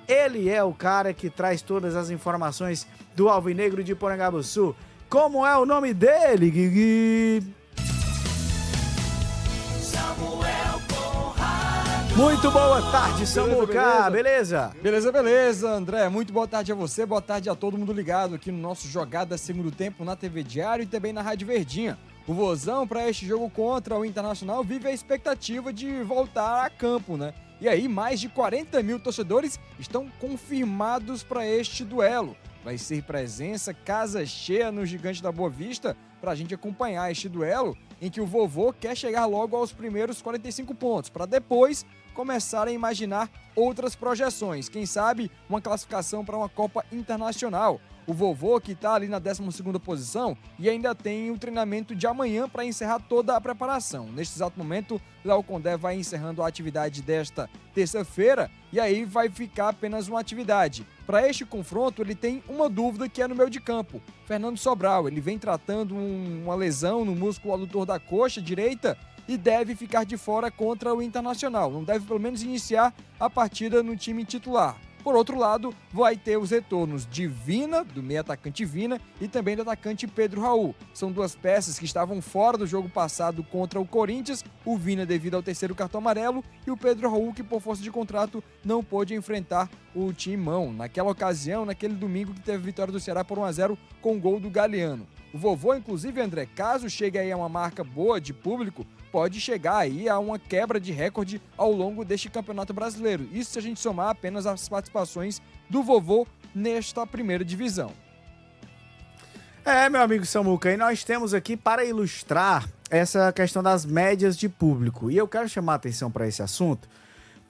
Ele é o cara que traz todas as informações do Alvinegro de Porangabuçu. Como é o nome dele, Guigui? Muito boa tarde, Samuca, beleza? Beleza, André. Muito boa tarde a você, boa tarde a todo mundo ligado aqui no nosso Jogada Segundo Tempo na TV Diário e também na Rádio Verdinha. O Vozão, para este jogo contra o Internacional, vive a expectativa de voltar a campo, né? E aí, mais de 40 mil torcedores estão confirmados para este duelo. Vai ser presença, casa cheia no Gigante da Boa Vista para a gente acompanhar este duelo em que o Vovô quer chegar logo aos primeiros 45 pontos, para depois começar a imaginar outras projeções. Quem sabe uma classificação para uma Copa Internacional. O Vovô que está ali na 12ª posição e ainda tem o treinamento de amanhã para encerrar toda a preparação. Neste exato momento, Léo Condé vai encerrando a atividade desta terça-feira e aí vai ficar apenas uma atividade. Para este confronto, ele tem uma dúvida que é no meio de campo. Fernando Sobral, ele vem tratando uma lesão no músculo adutor da coxa direita e deve ficar de fora contra o Internacional. Não deve pelo menos iniciar a partida no time titular. Por outro lado, vai ter os retornos de Vina, do meio atacante Vina, e também do atacante Pedro Raul. São duas peças que estavam fora do jogo passado contra o Corinthians, o Vina devido ao terceiro cartão amarelo e o Pedro Raul que por força de contrato não pôde enfrentar o Timão. Naquela ocasião, naquele domingo que teve vitória do Ceará por 1-0 com o gol do Galeano. O Vovô, inclusive, André, caso chegue aí a uma marca boa de público, pode chegar aí a uma quebra de recorde ao longo deste Campeonato Brasileiro. Isso se a gente somar apenas as participações do Vovô nesta primeira divisão. Meu amigo Samuca, e nós temos aqui para ilustrar essa questão das médias de público. E eu quero chamar a atenção para esse assunto.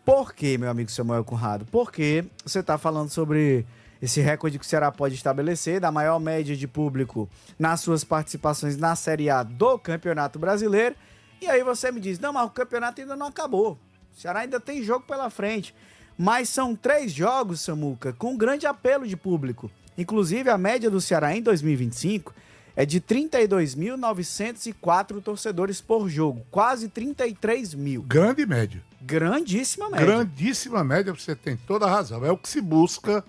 Por quê, meu amigo Samuel Conrado? Porque você está falando sobre esse recorde que o Ceará pode estabelecer da maior média de público nas suas participações na Série A do Campeonato Brasileiro. E aí você me diz, não, mas o campeonato ainda não acabou. O Ceará ainda tem jogo pela frente. Mas são 3 jogos, Samuca, com grande apelo de público. Inclusive, a média do Ceará em 2025 é de 32.904 torcedores por jogo. Quase 33 mil. Grande média. Grandíssima média. Grandíssima média, você tem toda a razão. É o que se busca,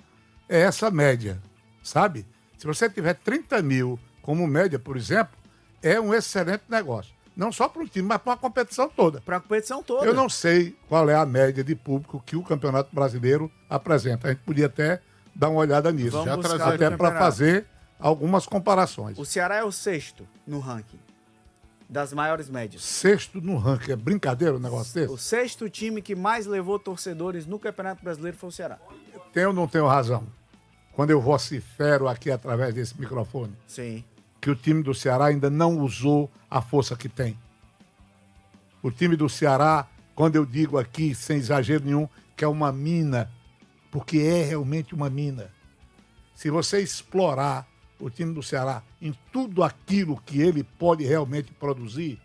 é essa média, sabe? Se você tiver 30 mil como média, por exemplo, é um excelente negócio. Não só para o time, mas para a competição toda. Para a competição toda. Eu não sei qual é a média de público que o Campeonato Brasileiro apresenta. A gente podia até dar uma olhada nisso. Até para fazer algumas comparações. O Ceará é o 6º no ranking das maiores médias. 6º no ranking. É brincadeira o negócio desse? O 6º time que mais levou torcedores no Campeonato Brasileiro foi o Ceará. Tenho ou não tenho razão? Quando eu vocifero aqui através desse microfone. Sim. Que o time do Ceará ainda não usou a força que tem. O time do Ceará, quando eu digo aqui, sem exagero nenhum, que é uma mina, porque é realmente uma mina. Se você explorar o time do Ceará em tudo aquilo que ele pode realmente produzir,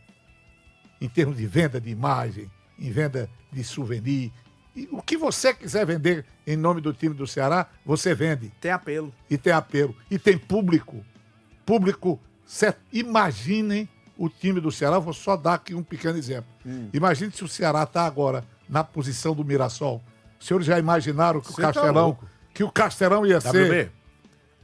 em termos de venda de imagem, em venda de souvenir, e o que você quiser vender em nome do time do Ceará, você vende. Tem apelo. E tem apelo. E tem público. Público certo. Imaginem o time do Ceará, vou só dar aqui um pequeno exemplo. Imagine se o Ceará está agora na posição do Mirassol. Os senhores já imaginaram que o Castelão ia ser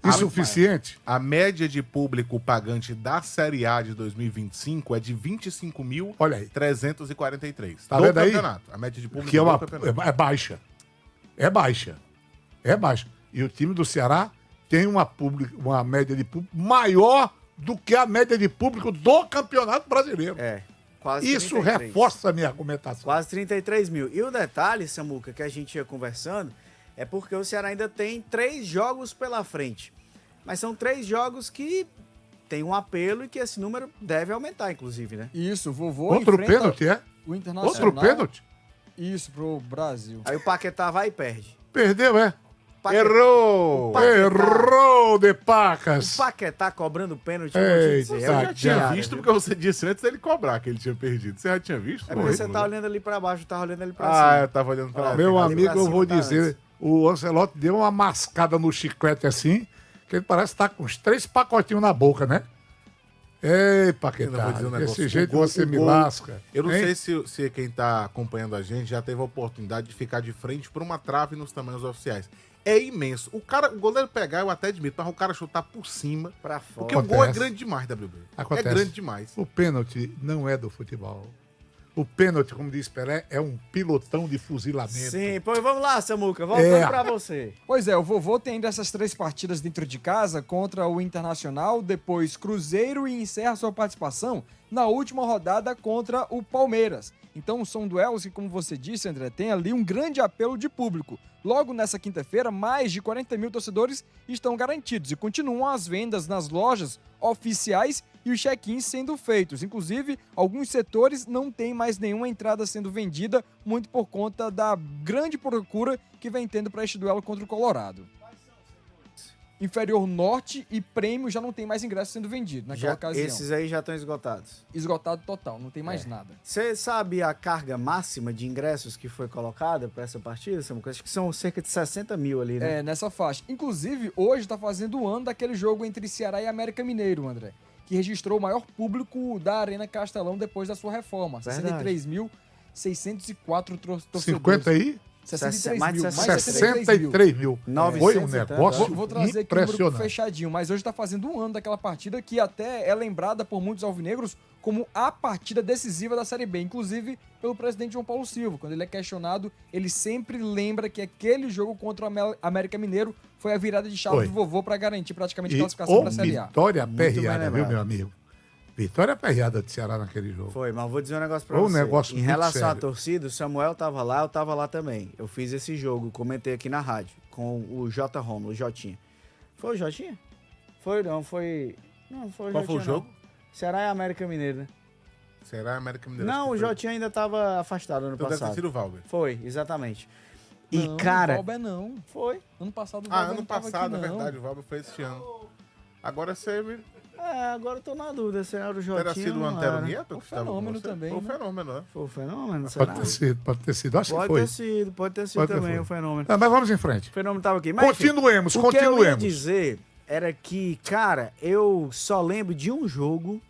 insuficiente? A média de público pagante da Série A de 2025 é de 25.343. Tá vendo aí? A média de público que do campeonato. É baixa. É baixa. E o time do Ceará tem uma média de público maior do que a média de público do Campeonato Brasileiro. Quase Isso 33. reforça a minha argumentação. Quase 33 mil. E o detalhe, Samuca, que a gente ia conversando, é porque o Ceará ainda tem 3 jogos pela frente. Mas são 3 jogos que tem um apelo e que esse número deve aumentar, inclusive, né? Isso, o Vovô Outro pênalti, o Internacional. Outro pênalti? Isso, pro Brasil. Aí o Paquetá vai e perde. Perdeu, é? Errou! Errou de pacas! O Paquetá cobrando pênalti, Eita, eu Eu já tinha visto, porque você disse antes dele cobrar que ele tinha perdido. Você já tinha visto? É porque você tá olhando ali pra baixo, tá olhando ali pra Ah, cima. eu tava olhando pra lá. Meu ali amigo, pra eu cima vou tá dizer, antes. o Ancelotti deu uma mascada no chiclete assim, que ele parece estar com uns 3 pacotinhos na boca, né? Ei, Eu não vou Paquetá, dizer um negócio. desse jeito O gol- você o me gol- lasca. Eu não hein? sei se quem tá acompanhando a gente já teve a oportunidade de ficar de frente por uma trave nos tamanhos oficiais. É imenso. O goleiro pegar, eu até admito, mas o cara chutar por cima. Pra fora. Porque o gol é Acontece. grande demais, WB. Acontece. É grande demais. O pênalti não é do futebol. O pênalti, como diz Pelé, é um pilotão de fuzilamento. Sim, pois vamos lá, Samuca, voltando É. pra você. Pois é, o vovô tem ainda essas 3 partidas dentro de casa contra o Internacional, depois Cruzeiro e encerra sua participação na última rodada contra o Palmeiras. Então são duelos que, como você disse, André, tem ali um grande apelo de público. Logo nessa quinta-feira, mais de 40 mil torcedores estão garantidos e continuam as vendas nas lojas oficiais e os check-ins sendo feitos. Inclusive, alguns setores não têm mais nenhuma entrada sendo vendida, muito por conta da grande procura que vem tendo para este duelo contra o Colorado. Inferior Norte e Prêmio já não tem mais ingresso sendo vendido naquela ocasião. Esses aí já estão esgotados. Esgotado total, não tem mais nada. Você sabe a carga máxima de ingressos que foi colocada para essa partida, Samuca? Acho que são cerca de 60 mil ali, né? É, nessa faixa. Inclusive, hoje tá fazendo o ano daquele jogo entre Ceará e América Mineiro, André, que registrou o maior público da Arena Castelão depois da sua reforma. Verdade. 63.604 torcedores. 50 aí? 63 mais de mil, 63 mil. 900 Foi um e tanto. negócio Vou trazer aqui o número impressionante. fechadinho, mas hoje tá fazendo um ano daquela partida que até é lembrada por muitos alvinegros como a partida decisiva da Série B, inclusive pelo presidente João Paulo Silva. Quando ele é questionado, ele sempre lembra que aquele jogo contra o América Mineiro foi a virada de chave Foi. do vovô para garantir praticamente E classificação ô para a Série A. vitória Muito bem perreada, viu, lembrado. meu amigo? Vitória perreada de Ceará naquele jogo. Foi, mas vou dizer um negócio pra Foi um você. negócio Em muito relação à sério. torcida, o Samuel tava lá, eu tava lá também. Eu fiz esse jogo, comentei aqui na rádio, com o J. Romulo, o Jotinha. Foi o Jotinha? Foi, não, foi... Não, foi o Qual foi o Jotinha, jogo? não. Ceará e América Mineiro, né? Será América Mineiro? Não, o Acho que foi. Jotinha ainda tava afastado ano Então deve ter passado. sido o Valber. Foi, exatamente. E, Não, cara... o Valber não. Foi. Ano passado o Ah, Valber ano não tava passado, aqui, é não. verdade, o Valber foi esse ano. Agora você Agora eu tô na dúvida se era o Jotinha terá sido o ou não Antero era. Nieto? O que estava com fenômeno você? também, Foi o né? fenômeno, né? Foi o fenômeno, será? Pode ter sido, acho que Pode foi. ter sido, pode ter sido Pode ter também sido. o fenômeno. Tá, mas vamos em frente. O fenômeno tava aqui. Mas, enfim, Continuemos, o que eu ia continuemos. dizer era que, cara, eu só lembro de um jogo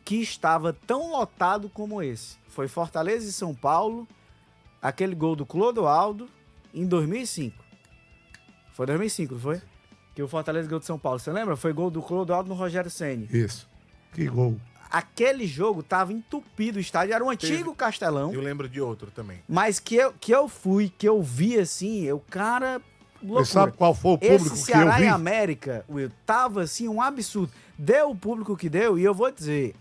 que estava tão lotado como esse. Foi Fortaleza e São Paulo, aquele gol do Clodoaldo, em 2005. Foi 2005, não foi? Que o Fortaleza ganhou de São Paulo. Você lembra? Foi gol do Clodoaldo no Rogério Ceni. Isso. Que gol. Aquele jogo tava entupido o estádio, era um antigo Castelão, Eu lembro de outro também. mas que eu fui, que eu vi assim, o cara... Loucura. Você sabe qual foi o público Esse que eu Ceará vi? e América, Will, tava assim um absurdo. Deu o público que deu, e eu vou dizer,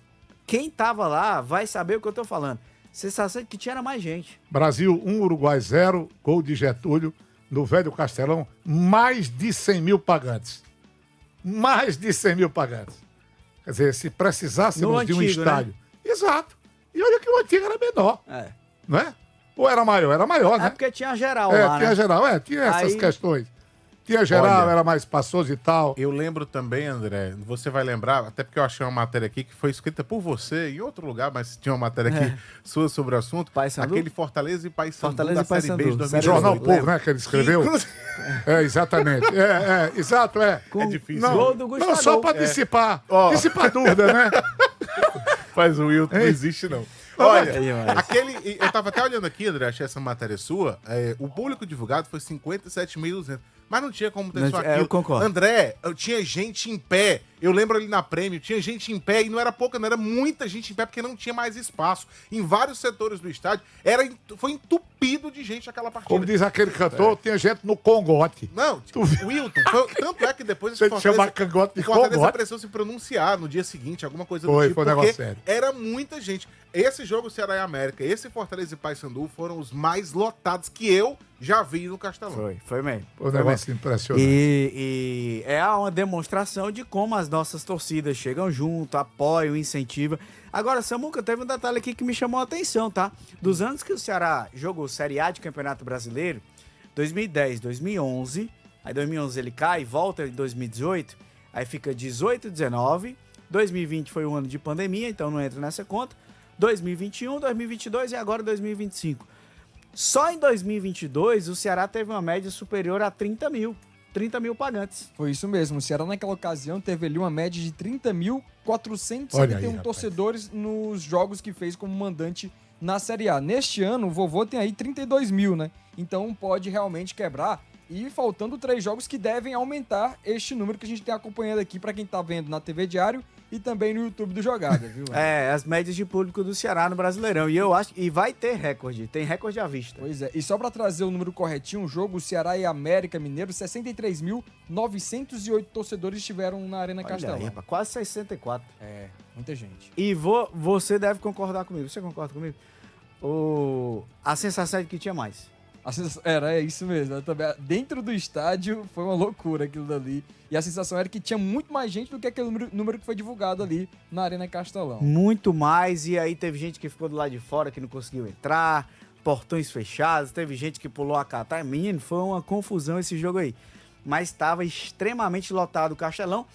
quem tava lá vai saber o que eu tô falando. Sensação de que tinha mais gente. Brasil 1, Uruguai 0, gol de Getúlio, no Velho Castelão, mais de 100 mil pagantes. Mais de 100 mil pagantes. Quer dizer, se precisássemos No de um antigo, estádio. Exato. E olha que o antigo era menor, É. não é? Ou era maior? Era maior, É né? porque tinha geral É, lá, tinha né? geral, tinha essas Aí- questões. Tinha geral, Olha, era mais passoso e tal. Eu lembro também, André, você vai lembrar, até porque eu achei uma matéria aqui que foi escrita por você em outro lugar, mas tinha uma matéria aqui sua sobre o assunto. Paysandu? Aquele Fortaleza e Paysandu Fortaleza da e Série B de Paysandu, 2018. Jornal Lembra? Povo, né, que ele escreveu. É, exatamente. Exato, é. Com É difícil. Não, gol do não Gustavo. só para dissipar. Ó. Dissipar a dúvida, né? Faz o Wilton, não existe não. Olha, É demais. eu tava até olhando aqui, André, achei essa matéria sua, o público divulgado foi 57.200, mas não tinha como ter Não só tinha- aquilo. eu concordo. André, tinha gente em pé, eu lembro ali na Prêmio, tinha gente em pé, e não era pouca, não era muita gente em pé, porque não tinha mais espaço. Em vários setores do estádio, foi entupido de gente aquela partida. Como diz aquele cantor, tinha gente no congote. Não, tipo, Wilton, tanto é que depois Você te chamar cangote de o Fortaleza congote. precisou se pronunciar no dia seguinte, alguma coisa Foi, do tipo, foi um porque negócio sério. era muita gente. Esse jogo Ceará e América, esse Fortaleza e Paysandu foram os mais lotados que eu já vi no Castelão. Foi mesmo. Foi um negócio impressionante. E é uma demonstração de como as nossas torcidas chegam junto, apoiam, incentivam. Agora, Samuca, teve um detalhe aqui que me chamou a atenção, tá? Dos anos que o Ceará jogou Série A de Campeonato Brasileiro, 2010, 2011, aí 2011 ele cai, volta em 2018, aí fica 18, 19, 2020 foi um ano de pandemia, então não entra nessa conta, 2021, 2022 e agora 2025. Só em 2022 o Ceará teve uma média superior a 30 mil. 30 mil pagantes. Foi isso mesmo. O Ceará, naquela ocasião, teve ali uma média de Olha aí, 30.471 rapaz. torcedores nos jogos que fez como mandante na Série A. Neste ano, o Vovô tem aí 32 mil, né? Então pode realmente quebrar. E faltando 3 jogos que devem aumentar este número que a gente tem acompanhado aqui para quem tá vendo na TV Diário e também no YouTube do Jogada, viu? As médias de público do Ceará no Brasileirão. E eu acho que vai ter recorde, tem recorde à vista. Pois é. E só para trazer o número corretinho, o jogo Ceará e América Mineiro, 63.908 torcedores estiveram na Arena Olha Castelão. aí, rapaz, quase 64. É, muita gente. E você deve concordar comigo. Você concorda comigo? A sensação é de que tinha mais. É isso mesmo. Eu também, dentro do estádio foi uma loucura aquilo dali. E a sensação era que tinha muito mais gente do que aquele número que foi divulgado ali na Arena Castelão. Muito mais. E aí teve gente que ficou do lado de fora que não conseguiu entrar, portões fechados, teve gente que pulou a catar. Menino, foi uma confusão esse jogo aí. Mas estava extremamente lotado o Castelão.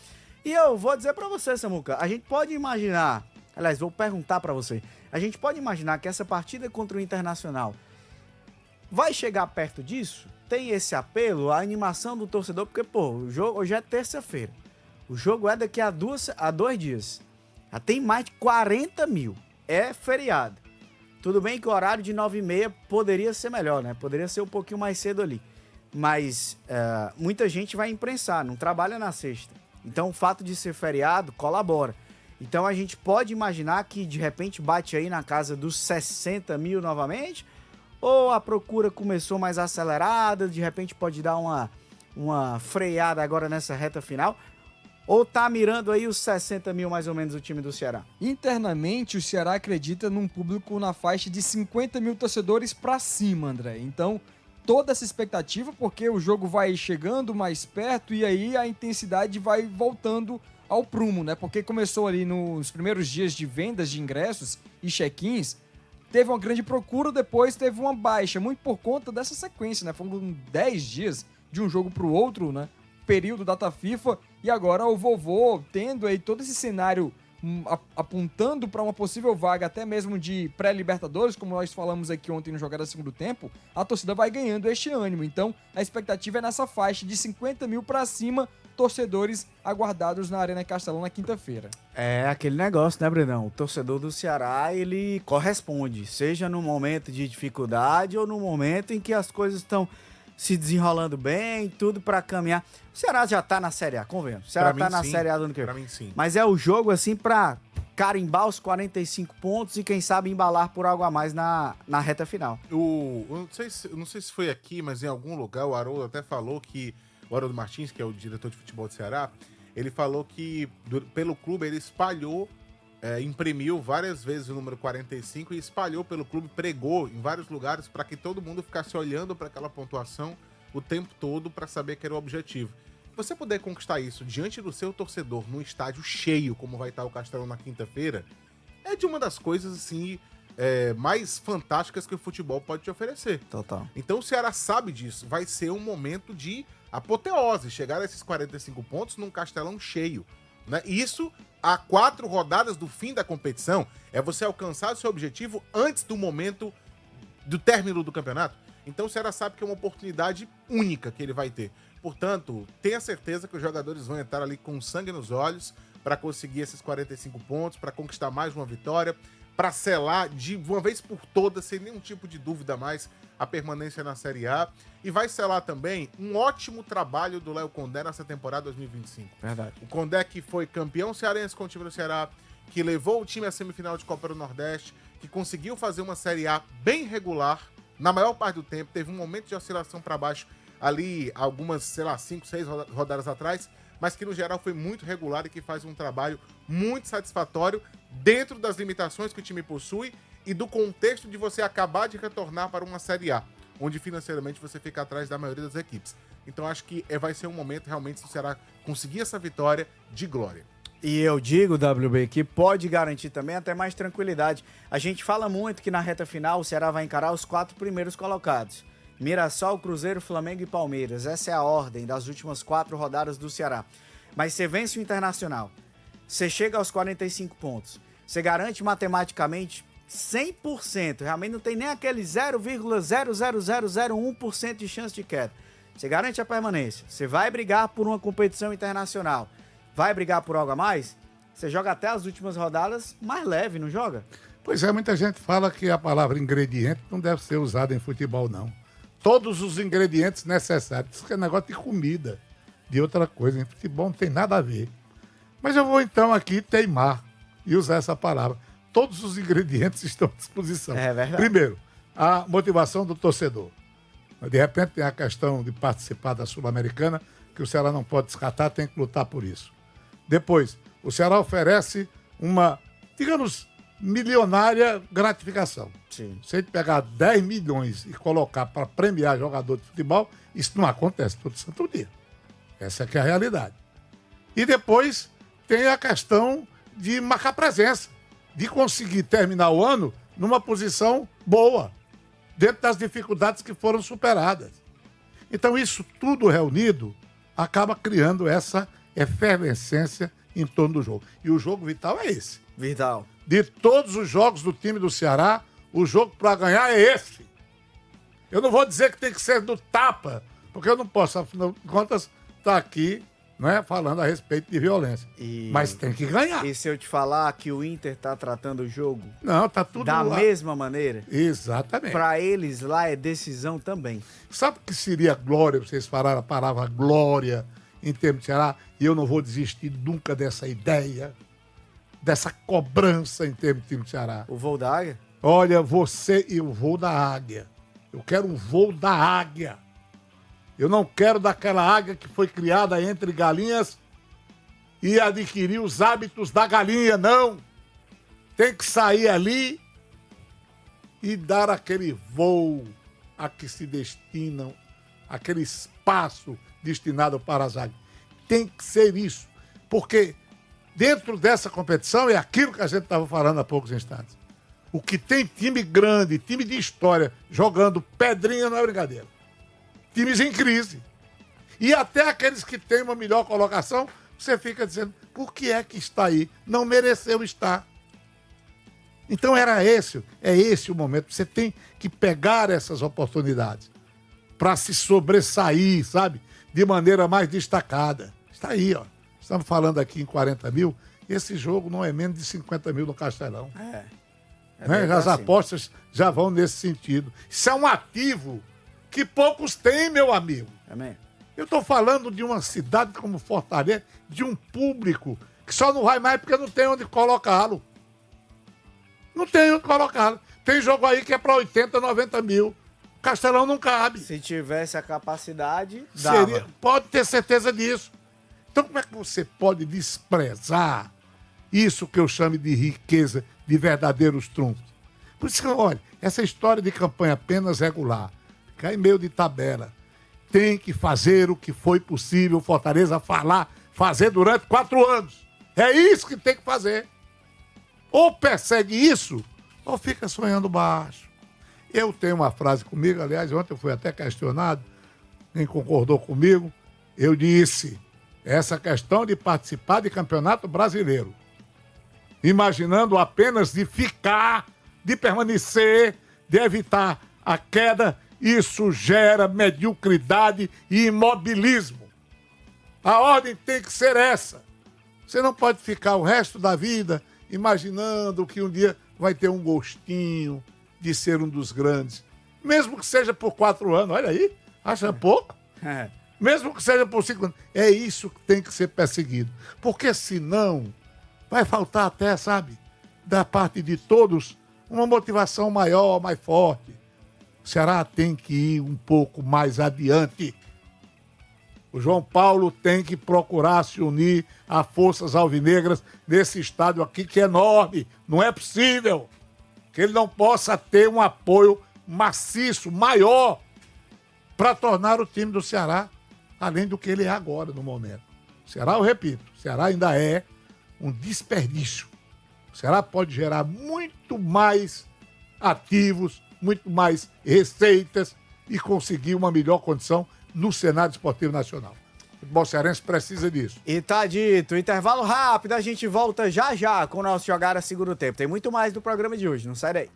E eu vou dizer pra você, Samuca, a gente pode imaginar, aliás, vou perguntar pra você, a gente pode imaginar que essa partida contra o Internacional vai chegar perto disso? Tem esse apelo, a animação do torcedor, porque, pô, o jogo hoje é terça-feira. O jogo é daqui a 2 dias. Já tem mais de 40 mil. É feriado. Tudo bem que o horário de 9h30 poderia ser melhor, né? Poderia ser um pouquinho mais cedo ali. Mas muita gente vai imprensar, não trabalha na sexta. Então o fato de ser feriado colabora. Então a gente pode imaginar que de repente bate aí na casa dos 60 mil novamente, ou a procura começou mais acelerada, de repente pode dar uma freada agora nessa reta final, ou tá mirando aí os 60 mil mais ou menos o time do Ceará? Internamente, o Ceará acredita num público na faixa de 50 mil torcedores pra cima, André. Então, toda essa expectativa, porque o jogo vai chegando mais perto e aí a intensidade vai voltando ao prumo, né? Porque começou ali nos primeiros dias de vendas de ingressos e check-ins, teve uma grande procura, depois teve uma baixa, muito por conta dessa sequência, né? Foram 10 dias de um jogo pro outro, né? Período data FIFA, e agora o Vovô tendo aí todo esse cenário apontando para uma possível vaga até mesmo de pré-Libertadores, como nós falamos aqui ontem no Jogada Segundo Tempo, a torcida vai ganhando este ânimo. Então, a expectativa é nessa faixa de 50 mil para cima, torcedores aguardados na Arena Castelão na quinta-feira. É aquele negócio, né, Brenão? O torcedor do Ceará, ele corresponde, seja no momento de dificuldade ou no momento em que as coisas estão se desenrolando bem, tudo pra caminhar. O Ceará já tá na Série A, convenhamos. O Ceará tá na Série A do ano que vem. Pra mim, sim. Mas é o jogo, assim, pra carimbar os 45 pontos e, quem sabe, embalar por algo a mais na reta final. Eu não sei se foi aqui, mas em algum lugar o Haroldo até falou que o Haroldo Martins, que é o diretor de futebol do Ceará, ele falou que pelo clube ele espalhou, imprimiu várias vezes o número 45 e espalhou pelo clube, pregou em vários lugares para que todo mundo ficasse olhando para aquela pontuação o tempo todo para saber que era o objetivo. Se você puder conquistar isso diante do seu torcedor num estádio cheio, como vai estar o Castelão na quinta-feira, é de uma das coisas assim mais fantásticas que o futebol pode te oferecer. Total. Então o Ceará sabe disso. Vai ser um momento de apoteose, chegar a esses 45 pontos num Castelão cheio, né? Isso a 4 rodadas do fim da competição é você alcançar o seu objetivo antes do momento do término do campeonato. Então o Ceará sabe que é uma oportunidade única que ele vai ter. Portanto, tenha certeza que os jogadores vão entrar ali com sangue nos olhos para conseguir esses 45 pontos, para conquistar mais uma vitória, para selar de uma vez por todas, sem nenhum tipo de dúvida mais, a permanência na Série A. E vai selar também um ótimo trabalho do Léo Condé nessa temporada 2025. Verdade. O Condé que foi campeão cearense com o time do Ceará, que levou o time à semifinal de Copa do Nordeste, que conseguiu fazer uma Série A bem regular, na maior parte do tempo, teve um momento de oscilação para baixo ali, algumas, 5, 6 rodadas atrás, mas que no geral foi muito regular e que faz um trabalho muito satisfatório dentro das limitações que o time possui e do contexto de você acabar de retornar para uma Série A, onde financeiramente você fica atrás da maioria das equipes. Então acho que vai ser um momento realmente, se o Ceará conseguir essa vitória, de glória. E eu digo, WB, que pode garantir também até mais tranquilidade. A gente fala muito que na reta final o Ceará vai encarar os 4 primeiros colocados. Mirassol, Cruzeiro, Flamengo e Palmeiras. Essa é a ordem das últimas 4 rodadas do Ceará. Mas você vence o Internacional, você chega aos 45 pontos, você garante matematicamente 100%, realmente não tem nem aquele 0,00001% de chance de queda. você garante a permanência, você vai brigar por uma competição internacional, vai brigar por algo a mais, você joga até as últimas rodadas mais leve, não joga? Pois é, muita gente fala que a palavra ingrediente não deve ser usada em futebol, não. Todos os ingredientes necessários. Isso que é negócio de comida, de outra coisa. Em futebol não tem nada a ver. Mas eu vou então aqui teimar e usar essa palavra. Todos os ingredientes estão à disposição. É verdade. Primeiro, a motivação do torcedor. De repente tem a questão de participar da Sul-Americana, que o Ceará não pode descartar, tem que lutar por isso. Depois, o Ceará oferece uma, digamos, milionária gratificação. Sim. Se ele pegar 10 milhões e colocar para premiar jogador de futebol, isso não acontece todo santo dia. Essa que é a realidade. E depois tem a questão de marcar presença, de conseguir terminar o ano numa posição boa, dentro das dificuldades que foram superadas. Então isso tudo reunido acaba criando essa efervescência em torno do jogo. E o jogo vital é esse. Vital. De todos os jogos do time do Ceará, o jogo para ganhar é esse. Eu não vou dizer que tem que ser do tapa, porque eu não posso, afinal de contas, estar aqui, né, falando a respeito de violência. Mas tem que ganhar. E se eu te falar que o Inter tá tratando o jogo Não, tá tudo da lá. mesma maneira, Exatamente. pra eles lá é decisão também. Sabe o que seria glória? Vocês falaram a palavra glória em termos de Ceará, e eu não vou desistir nunca dessa ideia, dessa cobrança em termos de time do Ceará. O voo da águia? Olha, você e o voo da águia. Eu quero um voo da águia. Eu não quero daquela águia que foi criada entre galinhas e adquirir os hábitos da galinha, não. Tem que sair ali e dar aquele voo a que se destinam, aquele espaço destinado para as águias. Tem que ser isso, porque dentro dessa competição é aquilo que a gente estava falando há poucos instantes. O que tem time grande, time de história, jogando pedrinha não é brincadeira. Times em crise. E até aqueles que têm uma melhor colocação, você fica dizendo, por que é que está aí? Não mereceu estar. Então é esse o momento. Você tem que pegar essas oportunidades para se sobressair, sabe? De maneira mais destacada. Está aí, ó. Estamos falando aqui em 40 mil. Esse jogo não é menos de 50 mil no Castelão. É Né? As apostas já vão nesse sentido. Isso é um ativo que poucos têm, meu amigo. Amém. Eu estou falando de uma cidade como Fortaleza, de um público que só não vai mais porque não tem onde colocá-lo. Não tem onde colocá-lo. Tem jogo aí que é para 80, 90 mil. Castelão não cabe. Se tivesse a capacidade, dava. Pode ter certeza disso. Então como é que você pode desprezar isso que eu chamo de riqueza, de verdadeiros trunfos? Por isso que, olha, essa história de campanha apenas regular, cai meio de tabela, tem que fazer o que foi possível Fortaleza fazer durante 4 anos. É isso que tem que fazer. Ou persegue isso, ou fica sonhando baixo. Eu tenho uma frase comigo, aliás, ontem eu fui até questionado, quem concordou comigo, eu disse, essa questão de participar de campeonato brasileiro, imaginando apenas de ficar, de permanecer, de evitar a queda, isso gera mediocridade e imobilismo. A ordem tem que ser essa. Você não pode ficar o resto da vida imaginando que um dia vai ter um gostinho de ser um dos grandes. Mesmo que seja por 4 anos, olha aí, acha pouco? É. Mesmo que seja por 5 anos. É isso que tem que ser perseguido. Porque senão vai faltar até, sabe, da parte de todos, uma motivação maior, mais forte. O Ceará tem que ir um pouco mais adiante. O João Paulo tem que procurar se unir a forças alvinegras nesse estádio aqui que é enorme. Não é possível que ele não possa ter um apoio maciço, maior, para tornar o time do Ceará além do que ele é agora, no momento. O Ceará, eu repito, o Ceará ainda é um desperdício. O Ceará pode gerar muito mais ativos, muito mais receitas e conseguir uma melhor condição no cenário esportivo nacional. O futebol cearense precisa disso. E tá dito, intervalo rápido, a gente volta já já com o nosso Jogada Seguro Tempo. Tem muito mais do programa de hoje, não sai daí.